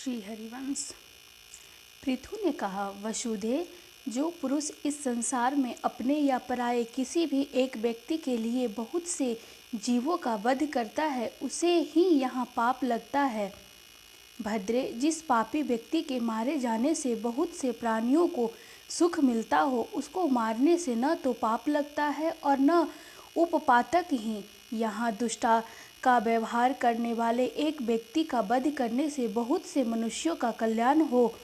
श्री हरिवंश। पृथु ने कहा, वसुधे, जो पुरुष इस संसार में अपने या पराये किसी भी एक व्यक्ति के लिए बहुत से जीवों का वध करता है, उसे ही यहाँ पाप लगता है। भद्रे, जिस पापी व्यक्ति के मारे जाने से बहुत से प्राणियों को सुख मिलता हो, उसको मारने से न तो पाप लगता है और न उपपातक ही। यहाँ दुष्टा का व्यवहार करने वाले एक व्यक्ति का वध करने से बहुत से मनुष्यों का कल्याण हो,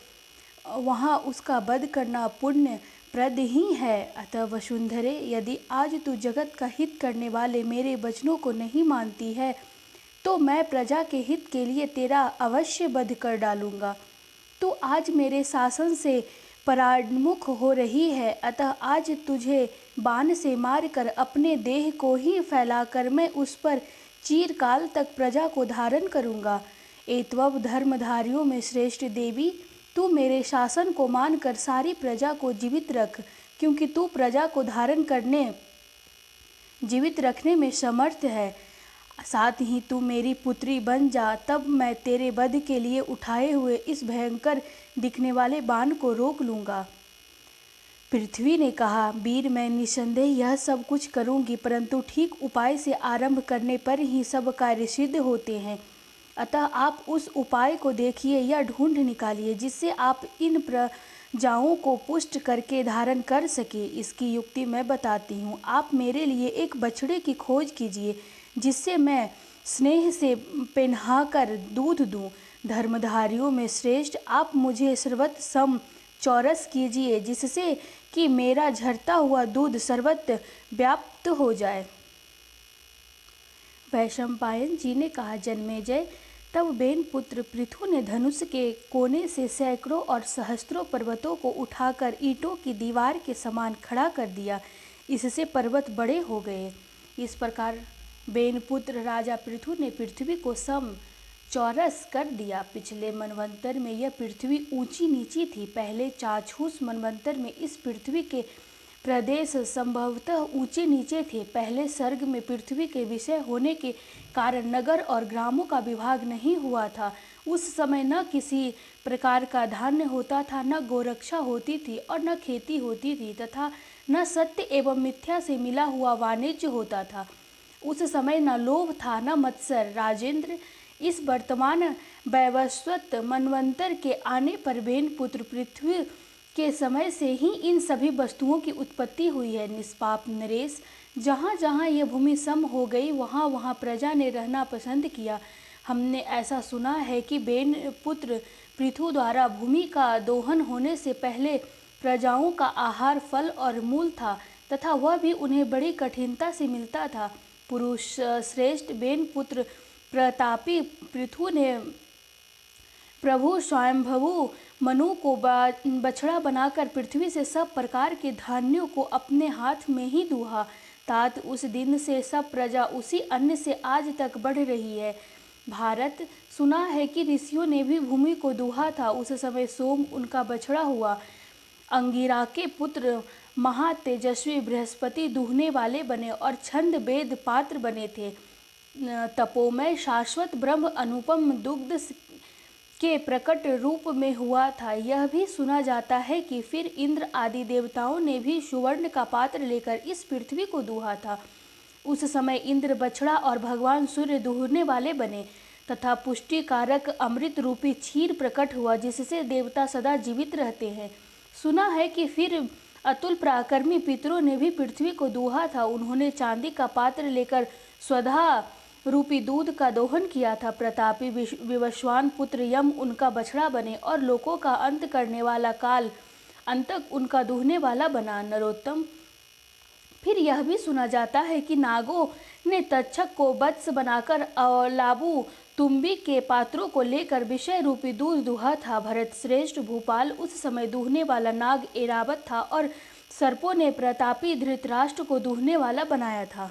वहाँ उसका वध करना पुण्य प्रद ही है। अतः वसुंधरे, यदि आज तू जगत का हित करने वाले मेरे वचनों को नहीं मानती है, तो मैं प्रजा के हित के लिए तेरा अवश्य वध कर डालूंगा। तू आज मेरे शासन से परान्मुख हो रही है, अतः आज तुझे बाण से मारकर अपने देह को ही फैलाकर मैं उस पर चिरकाल तक प्रजा को धारण करूंगा। एतव धर्मधारियों में श्रेष्ठ देवी, तू मेरे शासन को मानकर सारी प्रजा को जीवित रख, क्योंकि तू प्रजा को धारण करने, जीवित रखने में समर्थ है। साथ ही तू मेरी पुत्री बन जा, तब मैं तेरे वध के लिए उठाए हुए इस भयंकर दिखने वाले बाण को रोक लूंगा। पृथ्वी ने कहा, वीर, मैं निसंदेह यह सब कुछ करूंगी, परंतु ठीक उपाय से आरंभ करने पर ही सब कार्य सिद्ध होते हैं। अतः आप उस उपाय को देखिए या ढूंढ निकालिए, जिससे आप इन प्रजाओं को पुष्ट करके धारण कर सके। इसकी युक्ति मैं बताती हूँ। आप मेरे लिए एक बछड़े की खोज कीजिए, जिससे मैं स्नेह से पहनाकर दूध दूँ। धर्मधारियों में श्रेष्ठ, आप मुझे सर्वत्र सम चौरस कीजिए, जिससे कि मेरा झरता हुआ दूध सर्वत्र व्याप्त हो जाए। वैशंपायन जी ने कहा, जन्मेजय, तब बेन पुत्र पृथु ने धनुष के कोने से सैकड़ों और सहस्त्रों पर्वतों को उठाकर ईंटों की दीवार के समान खड़ा कर दिया। इससे पर्वत बड़े हो गए। इस प्रकार बेनपुत्र राजा पृथु ने पृथ्वी को सम चौरस कर दिया। पिछले मनवंतर में यह पृथ्वी ऊंची नीची थी। पहले चाक्षुष मनवंतर में इस पृथ्वी के प्रदेश संभवतः ऊंचे नीचे थे। पहले सर्ग में पृथ्वी के विषय होने के कारण नगर और ग्रामों का विभाग नहीं हुआ था। उस समय न किसी प्रकार का धान्य होता था, न गोरक्षा होती थी और न खेती होती थी, तथा न सत्य एवं मिथ्या से मिला हुआ वाणिज्य होता था। उस समय न लोभ था, न मत्सर। राजेंद्र, इस वर्तमान वैवस्वत मनवंतर के आने पर बेन पुत्र पृथ्वी के समय से ही इन सभी वस्तुओं की उत्पत्ति हुई है। निष्पाप नरेश, जहाँ जहाँ यह भूमि सम हो गई, वहाँ वहाँ प्रजा ने रहना पसंद किया। हमने ऐसा सुना है कि बेन पुत्र पृथु द्वारा भूमि का दोहन होने से पहले प्रजाओं का आहार फल और मूल था, तथा वह भी उन्हें बड़ी कठिनता से मिलता था। पुरुष श्रेष्ठ बेन पुत्र प्रतापी पृथु ने प्रभु स्वयंभू मनु को बछड़ा बनाकर पृथ्वी से सब प्रकार के धान्यों को अपने हाथ में ही दूहा। तात उस दिन से सब प्रजा उसी अन्न से आज तक बढ़ रही है। भारत, सुना है कि ऋषियों ने भी भूमि को दूहा था। उस समय सोम उनका बछड़ा हुआ। अंगिरा के पुत्र महातेजस्वी बृहस्पति दूहने वाले बने और छंद वेद पात्र बने थे। तपोमय शाश्वत ब्रह्म अनुपम दुग्ध के प्रकट रूप में हुआ था। यह भी सुना जाता है कि फिर इंद्र आदि देवताओं ने भी सुवर्ण का पात्र लेकर इस पृथ्वी को दूहा था। उस समय इंद्र बछड़ा और भगवान सूर्य दूहने वाले बने, तथा पुष्टि कारक अमृत रूपी क्षीर प्रकट हुआ, जिससे देवता सदा जीवित रहते हैं। सुना है कि फिर अतुल पराक्रमी पितरों ने भी पृथ्वी को दूहा था। उन्होंने चांदी का पात्र लेकर स्वधा रूपी दूध का दोहन किया था। प्रतापी विवस्वान पुत्र यम उनका बछड़ा बने और लोकों का अंत करने वाला काल अंतक उनका दूहने वाला बना। नरोत्तम, फिर यह भी सुना जाता है कि नागों ने तक्षक को वत्स बनाकर लाबू तुम्बी के पात्रों को लेकर विषय रूपी दूध दूहा था। भरत श्रेष्ठ भूपाल, उस समय दूहने वाला नाग एरावत था और सर्पों ने प्रतापी धृतराष्ट्र को दूहने वाला बनाया था।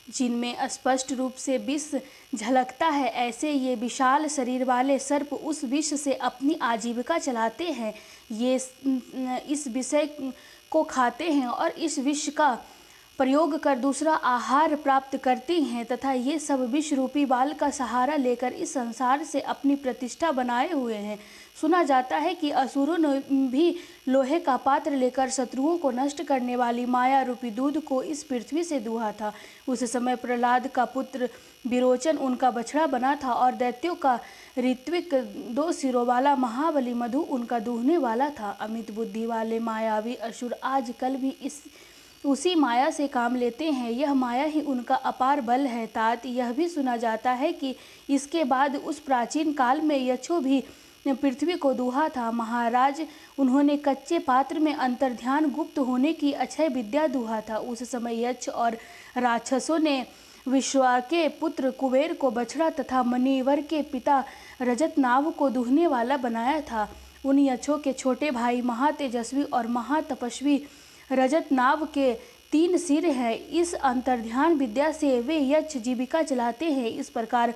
जिनमें स्पष्ट रूप से विष झलकता है, ऐसे ये विशाल शरीर वाले सर्प उस विष से अपनी आजीविका चलाते हैं। ये इस विषय को खाते हैं और इस विष का प्रयोग कर दूसरा आहार प्राप्त करती हैं तथा ये सब विष रूपी बाल का सहारा लेकर इस संसार से अपनी प्रतिष्ठा बनाए हुए हैं। सुना जाता है कि असुरों ने भी लोहे का पात्र लेकर शत्रुओं को नष्ट करने वाली माया रूपी दूध को इस पृथ्वी से दूहा था। उस समय प्रहलाद का पुत्र विरोचन उनका बछड़ा बना था और दैत्यों का ऋत्विक 2 सिरों वाला महाबली मधु उनका दूहने वाला था। अमित बुद्धि वाले मायावी असुर आजकल भी उसी माया से काम लेते हैं। यह माया ही उनका अपार बल है। तात यह भी सुना जाता है कि इसके बाद उस प्राचीन काल में यक्षों भी पृथ्वी को दूहा था। महाराज, उन्होंने कच्चे पात्र में अंतर्ध्यान गुप्त होने की अक्षय विद्या दूहा था। उस समय यक्ष और राक्षसों ने विश्वा के पुत्र कुबेर को बछड़ा तथा मणिवर के पिता रजतनाभ को दूहने वाला बनाया था। उन यक्षों के छोटे भाई महातेजस्वी और महातपस्वी रजतनाभ के 3 सिर हैं। इस अंतर्ध्यान विद्या से वे यक्ष जीविका चलाते हैं। इस प्रकार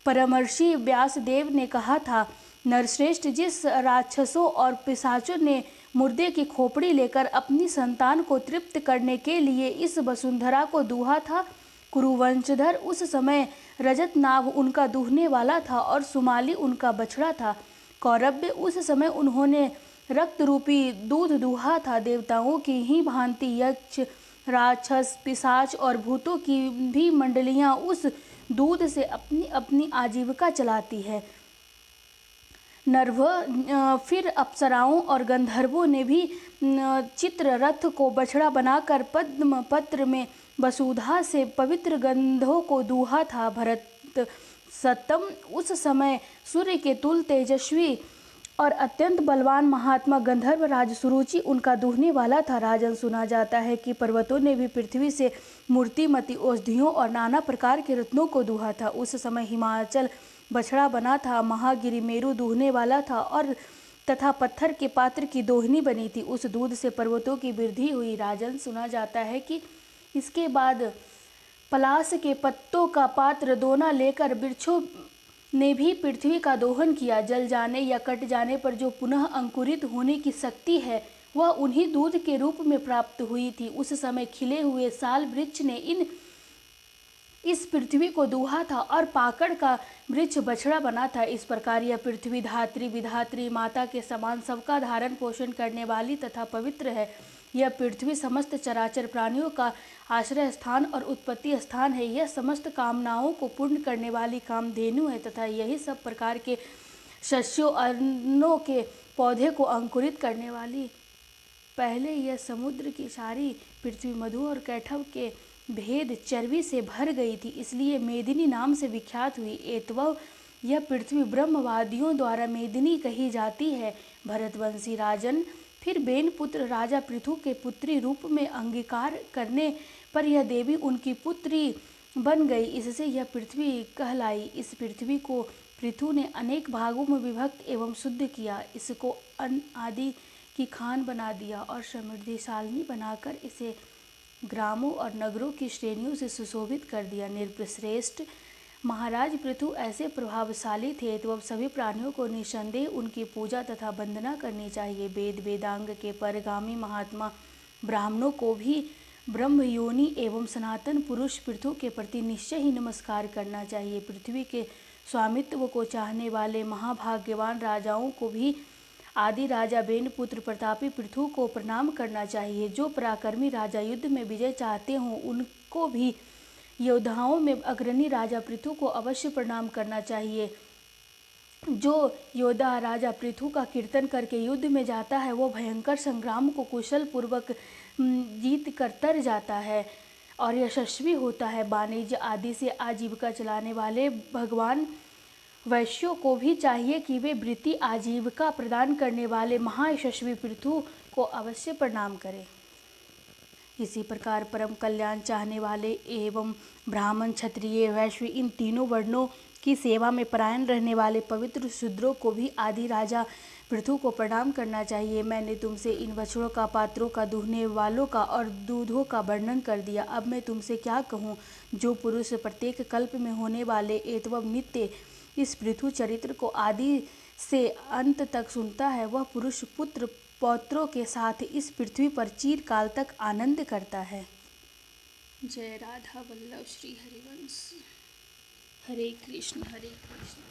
परमर्षि व्यासदेव ने कहा था, नरश्रेष्ठ, जिस राक्षसों और पिशाचों ने मुर्दे की खोपड़ी लेकर अपनी संतान को तृप्त करने के लिए इस वसुंधरा को दूहा था, कुरुवंशधर उस समय रजतनाभ उनका दूहने वाला था और सुमाली उनका बछड़ा था। कौरव्य उस समय उन्होंने रक्त रूपी दूध दूहा था। देवताओं की ही भांति यक्ष, राक्षस, पिशाच और भूतों की भी मंडलियां उस दूध से अपनी अपनी आजीविका चलाती है। नर्भ फिर अप्सराओं और गंधर्वों ने भी चित्ररथ को बछड़ा बनाकर पद्म पत्र में वसुधा से पवित्र गंधों को दूहा था। भरत सतम उस समय सूर्य के तुल तेजस्वी और अत्यंत बलवान महात्मा गंधर्व राज सुरुचि उनका दूहने वाला था। राजन, सुना जाता है कि पर्वतों ने भी पृथ्वी से मूर्तिमती औषधियों और नाना प्रकार के रत्नों को दूहा था। उस समय हिमाचल बछड़ा बना था, महागिरि मेरु दूहने वाला था और तथा पत्थर के पात्र की दोहनी बनी थी। उस दूध से पर्वतों की वृद्धि हुई। राजन, सुना जाता है कि इसके बाद पलाश के पत्तों का पात्र दोना लेकर वृक्षों ने भी पृथ्वी का दोहन किया। जल जाने या कट जाने पर जो पुनः अंकुरित होने की शक्ति है वह उन्हीं दूध के रूप में प्राप्त हुई थी। उस समय खिले हुए साल वृक्ष ने इस पृथ्वी को दूहा था और पाकड़ का वृक्ष बछड़ा बना था। इस प्रकार यह पृथ्वी धात्री विधात्री माता के समान सबका धारण पोषण करने वाली तथा पवित्र है। यह पृथ्वी समस्त चराचर प्राणियों का आश्रय स्थान और उत्पत्ति स्थान है। यह समस्त कामनाओं को पूर्ण करने वाली कामधेनु है तथा यही सब प्रकार के शस्यों अन्नों के पौधे को अंकुरित करने वाली। पहले यह समुद्र की सारी पृथ्वी मधु और कैठव के भेद चर्बी से भर गई थी, इसलिए मेदिनी नाम से विख्यात हुई। एतव यह पृथ्वी ब्रह्मवादियों द्वारा मेदिनी कही जाती है। भरतवंशी राजन, फिर बेन पुत्र राजा पृथु के पुत्री रूप में अंगीकार करने पर यह देवी उनकी पुत्री बन गई, इससे यह पृथ्वी कहलाई। इस पृथ्वी को पृथु ने अनेक भागों में विभक्त एवं शुद्ध किया। इसको अन्न आदि की खान बना दिया और समृद्धिशालिनी बनाकर इसे ग्रामों और नगरों की श्रेणियों से सुशोभित कर दिया। नृपश्रेष्ठ महाराज पृथु ऐसे प्रभावशाली थे तो अब सभी प्राणियों को निसंदेह उनकी पूजा तथा वंदना करनी चाहिए। वेद वेदांग के परगामी महात्मा ब्राह्मणों को भी ब्रह्म योनि एवं सनातन पुरुष पृथु के प्रति निश्चय ही नमस्कार करना चाहिए। पृथ्वी के स्वामित्व को चाहने वाले महाभाग्यवान राजाओं को भी आदि राजा बेनपुत्र प्रतापी पृथु को प्रणाम करना चाहिए। जो पराक्रमी राजा युद्ध में विजय चाहते हों उनको भी योद्धाओं में अग्रणी राजा पृथु को अवश्य प्रणाम करना चाहिए। जो योद्धा राजा पृथु का कीर्तन करके युद्ध में जाता है वो भयंकर संग्राम को कुशल पूर्वक जीत कर तर जाता है और यशस्वी होता है। वाणिज्य आदि से आजीविका चलाने वाले भगवान वैश्यों को भी चाहिए कि वे वृत्ति आजीविका प्रदान करने वाले महायशस्वी पृथु को अवश्य प्रणाम करें। इसी प्रकार परम कल्याण चाहने वाले एवं ब्राह्मण, क्षत्रिय, वैश्य इन तीनों वर्णों की सेवा में परायण रहने वाले पवित्र शूद्रों को भी आदि राजा पृथु को प्रणाम करना चाहिए। मैंने तुमसे इन बछड़ों का, पात्रों का, दूहने वालों का और दूधों का वर्णन कर दिया। अब मैं तुमसे क्या कहूँ। जो पुरुष प्रत्येक कल्प में होने वाले एवं नित्य इस पृथु चरित्र को आदि से अंत तक सुनता है वह पुरुष पुत्र पौत्रों के साथ इस पृथ्वी पर चिरकाल तक आनंद करता है। जय राधा वल्लभ श्री हरिवंश। हरे कृष्ण हरे कृष्ण।